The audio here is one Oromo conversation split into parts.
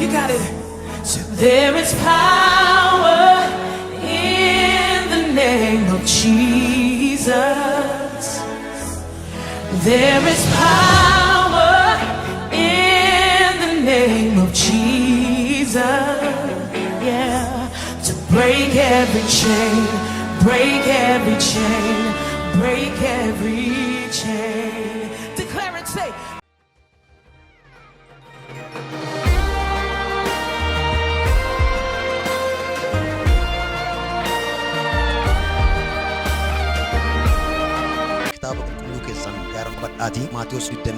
You got it. So there is power in the name of Jesus. There is power in the name of Jesus. Yeah. To break every chain, break every chain, break every chain. Declare and say. Maatiyoos 20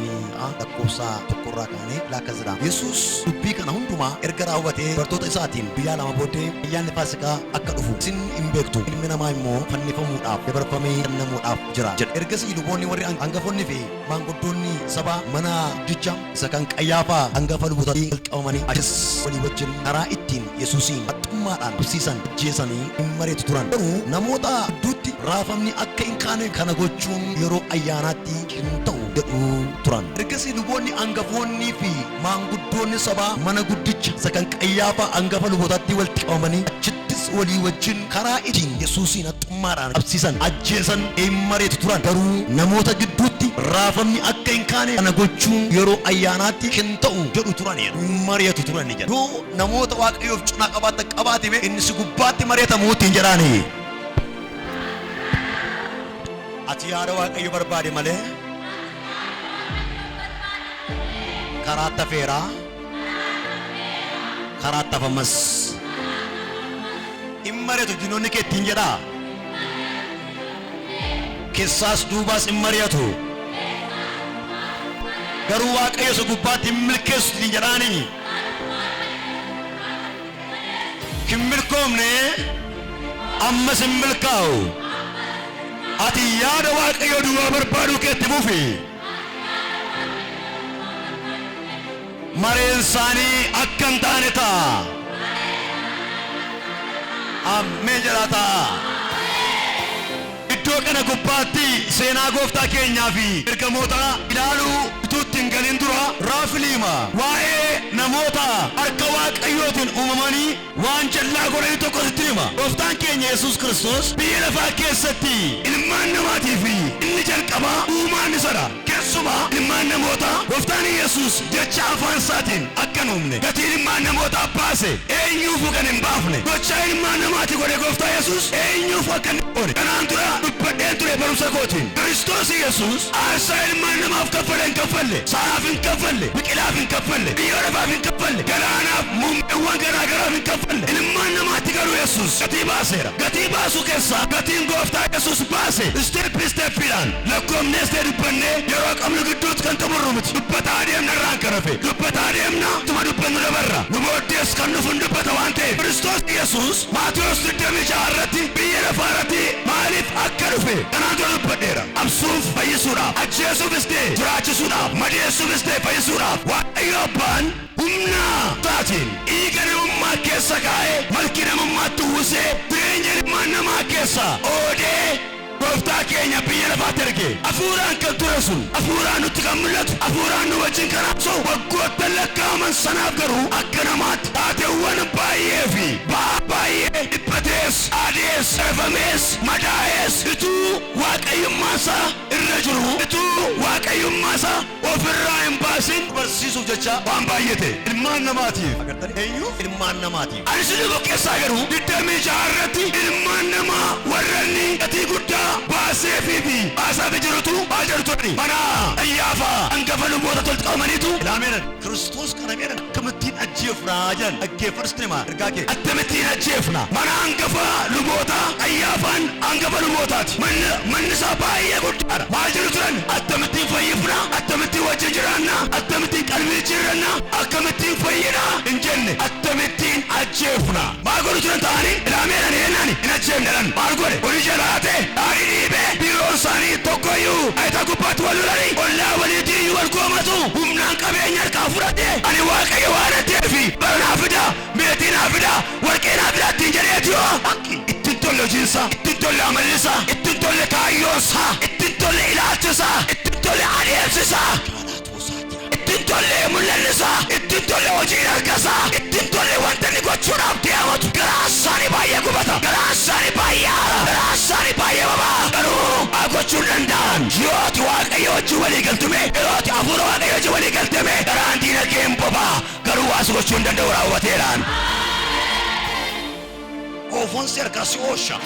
lakkoofsa tokkorraa kaanee laakazira Yesuus dubbii kana hundumaa erga raawwatee bartoota isaatiin biyyaa lama booddee ayyaanni Faasikaa akka dhufu isin hin beektu ilmi namaa immoo fannifamuudhaaf dabarfamee kennamuudhaaf jira jedhe. Ergasii luboonni warri hangafoonni fi maanguddoonni sabaa mana guddicha isa kan Qayyaafaa hangafa lubootatti qabamanii achis walii wajjin karaa ittiin Yesuusiin haxxummaadhaan barsiisan ajjeesanii hin mari'atu turan. Garuu namoota gidduutti raafamni akka hin kaane kana gochuun yeroo ayyaanaatti hin ta'u jedhu turan. Ergasii luboonni hangafoonnii fi maanguddoonni sabaa mana guddicha isa kan Qayyaafaa hangafa lubootatti walitti qabamanii achittis walii wajjin karaa ittiin Yesuusiin haxxummaadhaan barsiisan ajjeesan hin mari'atu turan. Garuu namoota gidduutti raafamni akka hin kaane kana gochuun yeroo ayyaanaatti hin ta'u jedhu turan. Mari'atu turan jedhu. Yoo namoota Waaqayyoof cinaa qabaate inni si gubbaatti mari'atamuutti hin jedhaani. Ati yaada Waaqayyo barbaade malee karaa tafeeraa karaa tafamas hin mari'atu dinoonni kee ittiin jedhaa. Keessaas duubaas hin mari'atu. Garuu Waaqayyo isa gubbaatti hin milkeessu ittiin jedhaanii. Hin milkoomne ammas hin milkaa'u. Ati yaada Waaqayyo duwwaa barbaaduu keetti fufi. Mareen isaanii akka hin taane ta'a. Ameen jedhaa ta'a. Iddoo kana gubbaatti seenaa gooftaa keenyaa fi ergamoota ilaaluu utuutti hin galin dura raafiliima waa'ee namoota harka Waaqayyootiin uumamanii waan jallaa godhanii tokko sitti hima. Gooftaan keenya Yesuus Kiristoos biyya lafaa keessatti ilmaan namaatii fi inni jalqabaa uumaan isadha. Keessumaa ilmaan namoota gooftaan Yesuus jecha afaan isaatiin akka hin uumne gatiin ilmaan namootaa baase eenyuufuu kan hin baafne gochaa ilmaan namaatii godhe gooftaa Yesuus eenyuuf akka hin oole. Kanaan dura dubbadheen ture barumsa kootiin Kiristoos Yesuus aarsaa ilmaan namaaf kaffale hin kaffalle, sa'aaf hin kaffalle, biqilaaf hin kaffalle, biyya lafaaf hin kaffalle, galaanaaf muummeewwan garaa garaaf hin kaffalle. Ilmaan namaatti garuu Yesuus gatii baaseera. Gatii baasuu keessaa gatiin gooftaa Yesuus baase isteeppiidhaan lakkoofnees ta'e dubbannee yeroo qabnu gidduutti kan xumurru miti. Dubbataa deemna irraan kan hafe dubbataa deemna tuma dubbannu dabarra nu booddees kan nuuf dubbata waan ta'eef Kiristoos Yesuus Maatiyos 26 irratti biyya lafaa irratti maaliif akka dhufe kanaan dura dubbadheera. Absuuf fayyisuudhaaf, ajjeesuufis ta'e jiraachisuudhaaf, madeessuufis ta'e fayyisuudhaaf Waaqayyo Abbaan humna taatiin dhiiga namummaa keessa kaa'ee malkii namummaatti uwwisee jireenya ilmaan namaa keessa oodee gooftaa keenya biyya lafaatti erge. Hafuuraan kan ture sun hafuuraan nutti kan mul'atu hafuuraan nu wajjin kan haasa'u waggoota lakkaa'aman sanaaf garuu akka namaatti taateewwan baay'ee fi baay'ee dhiphatees adees reefamees madaa'ees ituu waaqayyummaasaa irra jiru ituu waaqayyummaasaa ofirraa hin baasin barsiisuuf jecha waan baay'ate ilmaan namaatiif agartanii eenyu ilmaan namaatiif. Ani isin keessaa garuu 26 irratti ilmaan namaa warranni gatii guddaa baasee fi baasaa jirutu baajirtuudhaani mana Qayyaafaa hangafa luboota tolti qabamaniitu ilaameeran Kiristoos kana meeran akkamittiin ajjeefnaa jedhan dhaggeeffatanii ergaa kee akkamittiin ajjeefna mana hangafa luboota Qayyaafaan hangafa lubootaati manni isaa baay'ee guddaadha. Maal jedhu turan akkamittiin fayyifna akkamittiin wajjin jiraanna akkamittiin qalbii jijjiirranna akkamittiin fayyina hin jenne akkamittiin ajjeefna. Maal godhu turan ta'anii ilaameeran eenyaan hin ajjeefnedhan maal godhe olii jalaate dhiibee biiroon isaanii tokkoyyuu ayita gubbaatti wal lolanii ollaa waliitii wal koomatu humnaan qabeenya harkaa fudhate ani Waaqayyo waan ta'eefi bara naa fida meetii naa fida warqee naa fida ittiin jedheetiyoo ittiin tolle hojiinsaa ittiin tolle amallisaa ittiin tolle kaayyoonsaa ittiin tolle ilaalchisaa ittiin tolle adeemsisaa ittiin tolle mul'annisa ittiin tolle hojiin harkasa ittiin tolle wanta inni gochuudhaaf deematu garaasaanii baay'ee gubata garaasaanii baay'ee haara garaasaanii baay'ee babaa garuu gochuu danda'an yooti waaqayyo wajjin walii galtume yooti hafuura waaqayyo wajjin walii galtame garaan diinagdee hin bobaa garuu waas gochuu hin danda'u raawwateedhaan. Oofoon seerkaa si oosha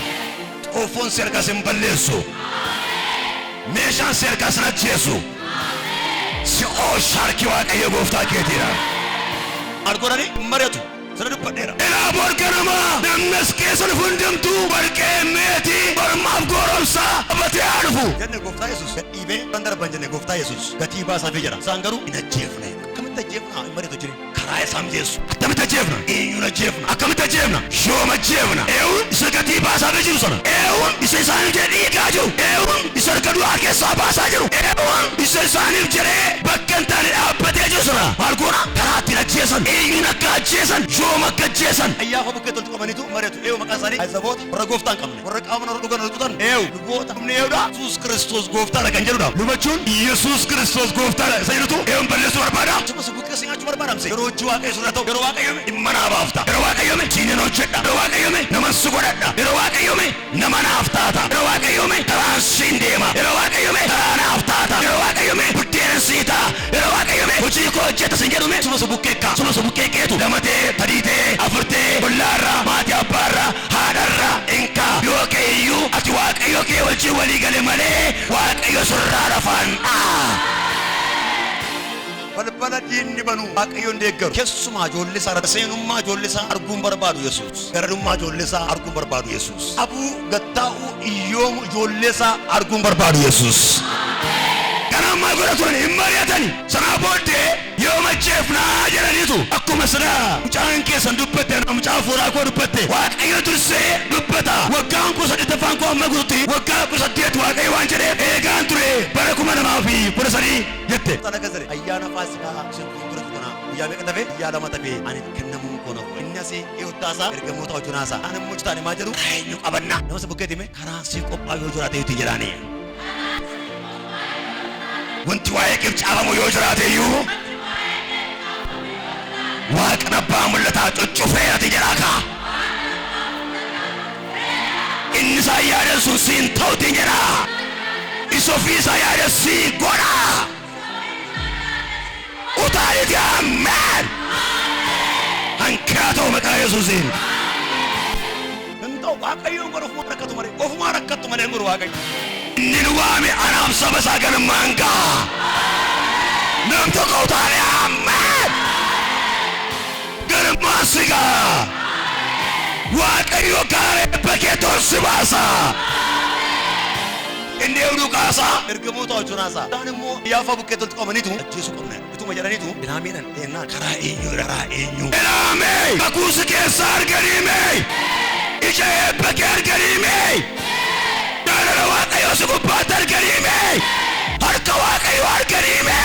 oofoon seerkaa si hin balleessu meeshaan seerkaa si ajjeesu si oosha harki waaqayyo gooftaa keetiidha. Argoonani mari'atu sana dubbadheera. Ilaa borga namaa namnas keessa dhufu hundumtuu warqee meetii mormaaf goromsaa abatee haa dhufu. Jenne gooftaa Yesuus gadhiibee kan darban jenne gooftaa Yesuus gatii baasaa fi jedha isaan garuu hin ajjeefne akkamitti ajjeefna hin mari'atu jire karaa isaa mijeessu akkamitti ajjeefna eenyuun ajjeefna akkamitti ajjeefna shooma ajjeefna eewun isa gatii baasaa fi jiru sana eewun isa isaaniif jedhe dhiigaa jiru eewun isa harka du'aa keessaa baasaa jiru eewun isa isaaniif jedhee bakka hin taane dhaabbatee jiru sana maal goona karaa ittiin ajjeesan eenyuun akka ajjeesan shooma akka ajjeesan ayyaafa bukkee toltu qabaniitu mari'atu eewu maqaan isaanii ayzaboota warra gooftaa hin qabne warra qaama warra dhugan rukutan eewu luboota humni eewudha Yesuus Kiristoos gooftaadha kan jedhudha lubachuun Yesuus Kiristoos gooftaadha isa jedhutu eewun balleessuu barbaada akkasumas bukkee sinyaachuu barbaadamse yeroo hojii waaqayyo sun haa ta'u yeroo waaqayyoome dhimma naa baafta yeroo waaqayyoome siiniin hojjedha yeroo waaqayyoome naman si godhadha yeroo waaqayyoome nama naaf taata yeroo waaqayyoome karaan siin deema yeroo waaqayyoome karaa naaf taata yeroo waaqayyoome buddeena sii ta'a yeroo waaqayyoome hojii koo hojjeta sin jedhume suma bukkeekka suma bukkee keetu lamatee tadiitee afurtee bollaarraa maatii abbaarraa haadharraa inkaa yoo keeyyuu ati waaqayyo kee wajjin walii gale malee waaqayyo surraa rafaan balbala diinni banu waaqayyoon deeggaru keessumaa ijoollesaa seenummaa ijoollesaa arguun barbaadu Yesuus garadummaa ijoollesaa arguun barbaadu Yesuus abuu gattaa'uu iyyoomu ijoollesaa arguun barbaadu Yesuus. Kanammaa godhatuun hin mari'atani sanaa booddee yoo macheefnaa jedhaniitu akkuma sana mucaan keessan dubbatte mucaa fuuraa koo dubbatte waaqayyo dursee dubbata waggaan 18 koo amma guututti waggaa 18 waaqayyo waan jedheef eegaan ture bara 2013 jette. Sana kasare ayyaana faasikaa sirbuun dura kana guyyaa meeqa tafe guyyaa lama tafe ani kennamuun koo nafu inni asii eeyottaasaa ergamoota hojjunaasaa ani immoo citaani maa jedhu eenyu qabanna nama sa bukkeetime karaa sii qophaa'u yoo jiraate yuutti jedhaanii. Wanti waa'ee qibcaafamu yoo jiraate iyyuu Waaqni abbaa mul'ataa cuccufee ati jedhaa kaa inni isaa yaadessu siin ta'utti jedhaa isa ofii isaa yaadessi godhaa utaaliti ameen hanqaa ta'u maqaa Yesuusiin. Nanta'u waaqayyoon godhu ofumaa rakkattu malee hin godhu waaqayyo. Inni nu waame anaaf saba isaa galmaan ga'a nam tokko utaalee ameen galmaan si ga'a waaqayyo gaaree bakkee tolsi baasa inni eewduu kaasaa ergamoota hojjunaasaa isaan immoo yaafa bukkee toltu qabaniitu ajjeesuu qabna ituma jedhaniitu ilaamiidhaan deennaan karaa eenyu ilaamee kakuusi keessaa arganiimee ija eebbakee arganiimee Nana waaqayyo si gubbaatti arganiime harka waaqayyo arganiime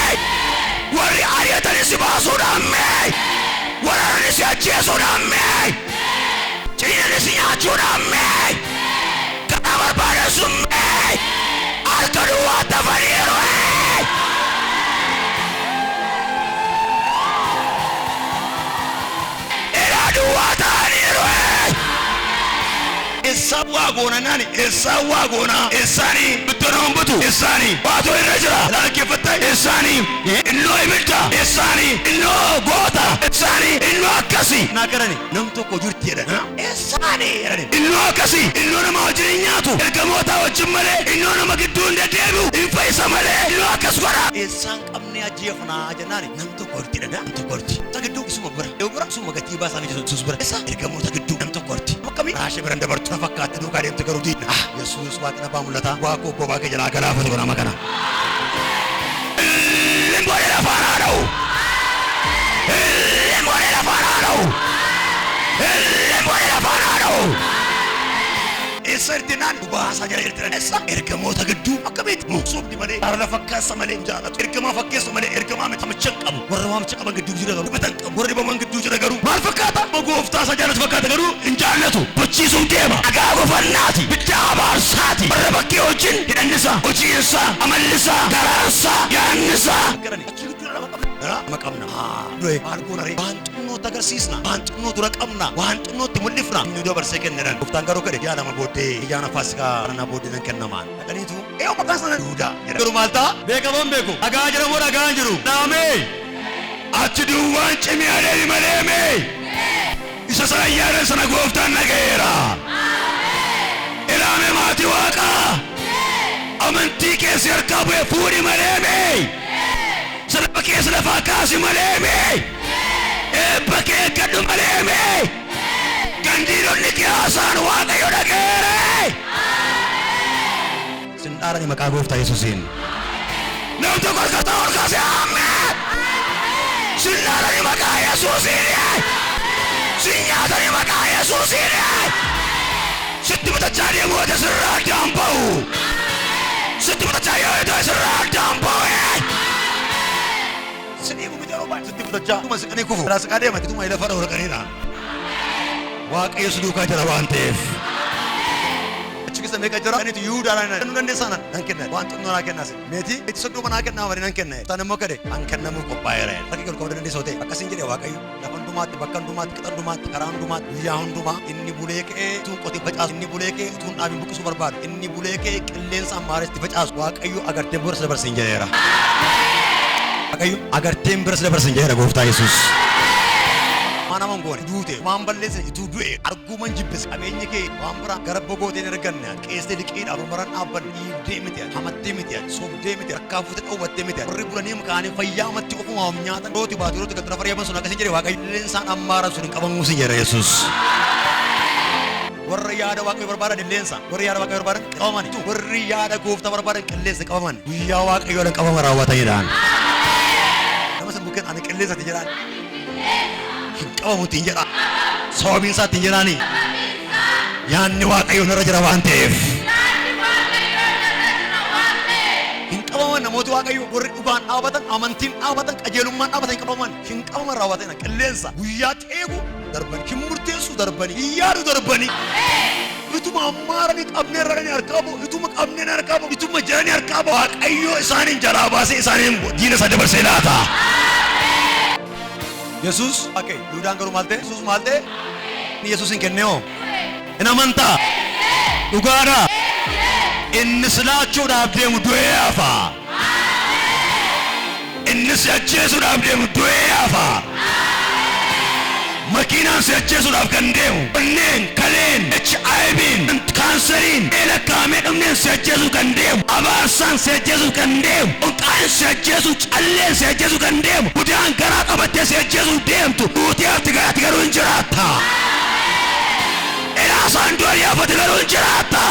warri ari'atani si baasuudhaamme waraanani si ajjeesuudhaamme ciinani si nyaachuudhaamme karaa barbaadesumme harka duwwaa tafaniiru ilaa duwwaa ta'aniiru. Esaan waa goona naani esaan waa goona esaanii bittoon butu esaanii waatoo irra jira dhaggeeffattee esaanii innoo ibidda esaanii innoo goota esaanii innoo akkasii naa garani nam tokko jirti jedhan esaanii jedhani innoo akkasii innoo nama wajjin nyaatu ergamoota wajjin malee innoo nama gidduu hin deddeebi'u hin fayyisa malee innoo akkas godha esaan qabnee ajjeefnaa jennaani nam tokko jirti jedhan nam tokko jirti ta gidduu isuma isuma gatii baasaa fi Yesuus bira esa ergamoota gidduu nam tokko jirti akkamii raashee biran dabartu na fakkaatti duukaa deemte garuu diidna Yesuus waaqni abbaa mul'ataa waa koo bobaa kee jalaa galaafatu nama kana limboodee lafaan haa dha'u limboodee lafaan haa dha'u limboodee lafaan haa dha'u eessa irtinaan baasaa jala irtinan eessa ergamoota gidduu akkamitti muqsuufni malee arla fakkaassa malee hin jaalatu ergamaa fakkeessu malee ergamaa miti hamicha hin qabu warra waamicha qaban gidduu jira garuu hubatan qabu warri baman gidduu jira garuu maal fakkaata gooftaa isaa jaalatu fakkaata garuu hin jaallatu bochiisuuf deema dhagaa gofannaati biddaa abaarsaati warra bakkee wajjin hidhannisaa hojiinsaa amallisaa garaansaa yaannisaa maqamna du'e maal goona ree waan xinnoo tagarsiisna waan xinnoo dura qabna waan xinnoo itti mul'ifna inni dabarsee kenneran gooftaan garuu kadhe yaa nama booddee ayyaana faasikaa kana booddee nan kennamaan dhaqaniitu eeyyoo maqaan sana duudaa garuu maal ta'a beekamoon beeku dhagaa jedhamoo dhagaan jiru dhaamee achi duwwaan cimee adeemi maleemee isa sana ayyaana sana gooftaan nagayeera ilaame maatii waaqaa amantii keessi harkaa bu'e fuudhi maleemee sana keessa lafaa kaasi maleemee eebba kee gadhu maleemee gandiidonni kiyaasaan waaqayyo dhageere sin dhaarani maqaa gooftaa Yesuusiin nam tokko harkataa ol kaase ameen sin dhaarani maqaa Yesuusiin sin nyaatani maqaa Yesuusiin sitti bitachaa deemu wata sirraa addaan ba'u sitti bitachaa yoo sirraa addaan ba'u Sini ku bicara apa? Setiap terjadi, tu masih kene kufu. Rasa kade mati tu mai lepas orang kanina. Wak Yesus duka jara wantef. Cuma sampai kajara ini tu Yuda rana. Nungan desa na, nangkena. Wantu nuna kena sih. Meti, itu sedua mana kena, mana nangkena. Tanam mau kade, angkena mu kopayre. Tapi kalau kau dengan desa hote, akasin jadi wak Ayu. Dapat dumat, bahkan dumat, kita dumat, karang dumat, yahun dumat. Ini boleh ke, tu koti baca. Ini boleh ke, tu nabi buku superbar. Ini boleh ke, kalian samaris dibaca. Wak Ayu agar tembur sebar sinjera. Akayu agar timber sudah bersenjata gooftaa Yesus. Mana monggoon duute waan balleessa itu du'e arguman jibbis qabeenyi kee waan bira gara bogootee arganna qeestee liqii dhabumaran dhaabban dhiibdee miti hamattee miti sobdee miti rakkaafute dhowwattee miti warri bulanii makaanii fayyaa matti ofuma nyaatan rooti baatu rooti gad rafa reeban sun akkasii jedhe waaqayyo dilleensaan ammaara sun hin qabamu sin jedha Yesus. Warri yaada waaqayyo barbaadan dilleensa warri yaada waaqayyo barbaadan qabaman warri yaada gooftaa barbaadan qilleensa qabaman guyyaa waaqayyoodhaan qabama raawwatanidhaan. Bukan anak kelihatan jalan, kau mau tinggal, sobi saat tinggal ni, yang ni wakai orang raja rawantif, kau mana mau tu wakai orang uban abatan, amantin abatan, ajeluman abatan kau mana, kau mana rawatan nak kelihatan, buyat ego, darban, kimurti su darban, iya darban. Itu mamar ni abne rani arkabu, itu mak abne arkabu, itu majani arkabu. Ayo isanin jarabasi isanin dina saja berselata. Yesus, okay, udang ke rumah Yesus malte, ini Yesus yang keneo. Enamanta, ugara, ini selacu dah abdi mudue apa? Ini saja sudah abdi mudue apa? Makinan saja sudah kandeng, pening, kalen, HIV, kanserin, elakamet, pening saja sudah kandeng, abasan saja sudah kandeng, ungkan saja sudah alen saja sudah kandeng, udah angkarat abatnya saja sudah dem tu, udah tiga runcerata, elasan dua dia apa tiga runcerata,